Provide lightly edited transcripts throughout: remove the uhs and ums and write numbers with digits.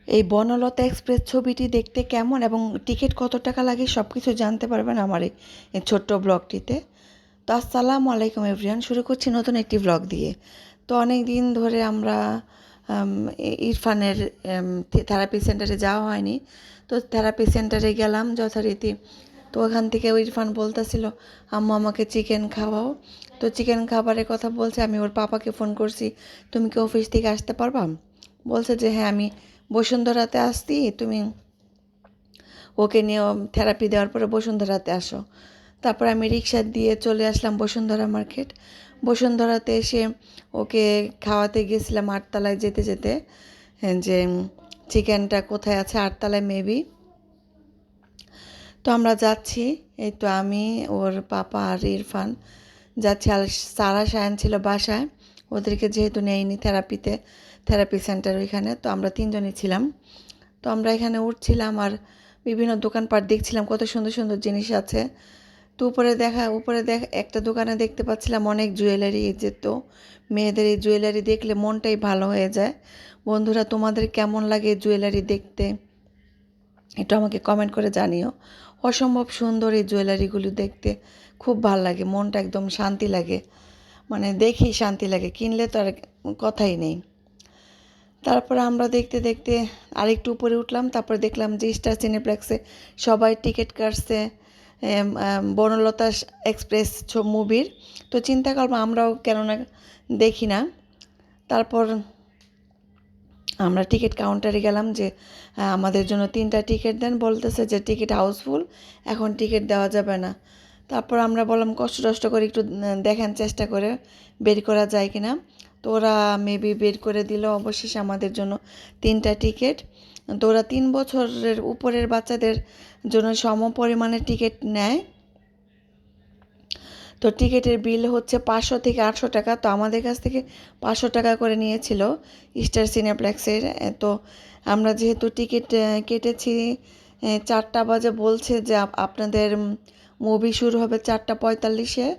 এই বনলতা এক্সপ্রেস ছবিটি দেখতে কেমন এবং টিকিট কত টাকা লাগে সব কিছু জানতে পারবেন আমার এই ছোট্ট ব্লগটিতে। তো আসসালামু আলাইকুম এভরিওয়ান, শুরু করছি নতুন একটি ব্লগ দিয়ে। তো অনেক দিন ধরে আমরা ইরফানের থেরাপি সেন্টারে যাওয়া হয়নি। তো থেরাপি সেন্টারে গেলাম যথারীতি। তো ওখান থেকে ইরফান বলতেছিল আম্মু আমাকে চিকেন খাওয়াও। তো চিকেন খাবারের কথা বলছে, আমি ওর পাপাকে ফোন করছি, তুমি কি অফিস থেকে আসতে পারবা? বলছে যে হ্যাঁ, আমি বসুন্ধরাতে আসছি, তুমি ওকে নিয়ে থেরাপি দেওয়ার পরে বসুন্ধরাতে আসো। তারপর আমি রিক্সা দিয়ে চলে আসলাম বসুন্ধরা মার্কেট। বসুন্ধরাতে এসে ওকে খাওয়াতে গেছিলাম আটতলায় যেতে যেতে, যে চিকেনটা কোথায় আছে, আটতলায় মেবি। তো আমরা যাচ্ছি, এই তো আমি, ওর পাপা আর ইরফান যাচ্ছি। আর সারা সায়ান ছিল বাসায়, ওদেরকে যেহেতু নেয়নি থেরাপি সেন্টার ওইখানে, তো আমরা তিনজনই ছিলাম। তো আমরা এখানে উঠছিলাম আর বিভিন্ন দোকানপাট দেখছিলাম, কত সুন্দর সুন্দর জিনিস আছে। তো উপরে দেখা একটা দোকানে দেখতে পাচ্ছিলাম অনেক জুয়েলারি। যে তো মেয়েদের এই জুয়েলারি দেখলে মনটাই ভালো হয়ে যায়। বন্ধুরা, তোমাদের কেমন লাগে জুয়েলারি দেখতে একটু আমাকে কমেন্ট করে জানিও। অসম্ভব সুন্দর এই জুয়েলারিগুলো দেখতে, খুব ভাল লাগে, মনটা একদম শান্তি লাগে, মানে দেখেই শান্তি লাগে, কিনলে তো আর কথাই নেই। তারপরে আমরা দেখতে দেখতে আরেকটু উপরে উঠলাম, তারপরে দেখলাম যে স্টার সিনেপ্লেক্সে সবাই টিকিট কাটছে বনলতা এক্সপ্রেস মুভির। তো চিন্তা করলাম আমরাও কেননা দেখি না। তারপর আমরা টিকিট কাউন্টারে গেলাম, যে আমাদের জন্য 3টা টিকিট দেন, বলতেছে যে টিকিট হাউসফুল, এখন টিকিট দেওয়া যাবে না। তারপর আমরা বললাম কষ্ট টষ্ট করে একটু দেখেন, চেষ্টা করে বের করা যায় কি না। তো ওরা মেবি বের করে দিল অবশেষে আমাদের জন্য 3টা টিকিট। তো ওরা 3 বছরের উপরের বাচ্চাদের জন্য সম পরিমাণের টিকিট নেয়। তো টিকিটের বিল হচ্ছে 500 থেকে 800 টাকা। তো আমাদের কাছ থেকে 500 টাকা করে নিয়েছিল স্টার সিনেপ্লেক্সের। তো আমরা যেহেতু টিকিট কেটেছি 4টা বাজে, বলছে যে আপনাদের মুভি শুরু হবে 4টা 45-এ,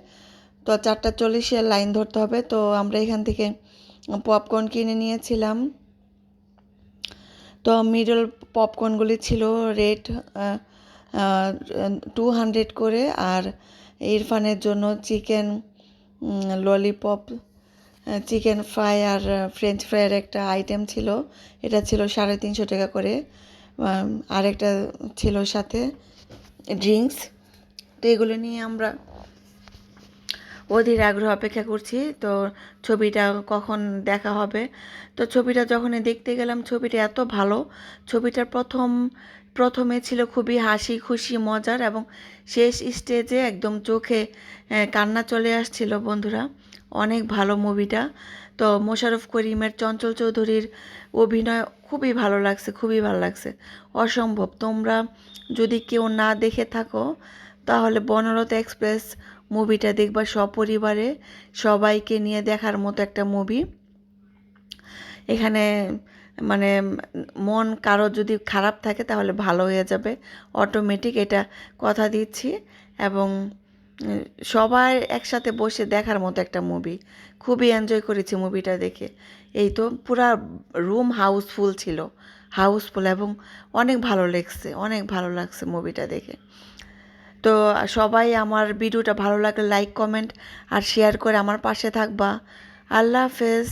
তো 4টা 40-এ লাইন ধরতে হবে। তো আমরা এখান থেকে পপকর্ন কিনে নিয়েছিলাম। তো মিডল পপকর্নগুলি ছিল রেট 200 করে, আর ইরফানের জন্য চিকেন ললিপপ, চিকেন ফ্রাই আর ফ্রেঞ্চ ফ্রাইয়ের একটা আইটেম ছিল, এটা ছিল 350 টাকা করে। আরেকটা ছিল সাথে ড্রিঙ্কস। তো এগুলো নিয়ে আমরা অধীর আগ্রহ অপেক্ষা করছি, তো ছবিটা কখন দেখা হবে। তো ছবিটা যখনই দেখতে গেলাম, ছবিটা এত ভালো। ছবিটার প্রথমে ছিল খুবই হাসি খুশি মজার, এবং শেষ স্টেজে একদম চোখে কান্না চলে আসছিল বন্ধুরা। অনেক ভালো মুভিটা। তো মোশাররফ করিমের, চঞ্চল চৌধুরীর অভিনয় খুবই ভালো লাগছে, খুবই ভালো লাগছে, অসম্ভব। তোমরা যদি কেউ না দেখে থাকো তাহলে বনলতা এক্সপ্রেস মুভিটা দেখবা সপরিবারে, সবাইকে নিয়ে দেখার মতো একটা মুভি। এখানে মানে মন কারো যদি খারাপ থাকে তাহলে ভালো হয়ে যাবে অটোমেটিক, এটা কথা দিচ্ছি। এবং সবাই একসাথে বসে দেখার মতো একটা মুভি, খুবই এনজয় করেছি মুভিটা দেখে। এই তো পুরা রুম হাউসফুল ছিল, হাউসফুল, এবং অনেক ভালো লেগছে, অনেক ভালো লাগছে মুভিটা দেখে। তো সবাই আমার ভিডিওটা ভালো লাগলে লাইক কমেন্ট আর শেয়ার করে আমার পাশে থাকবা। আল্লাহ হাফেজ।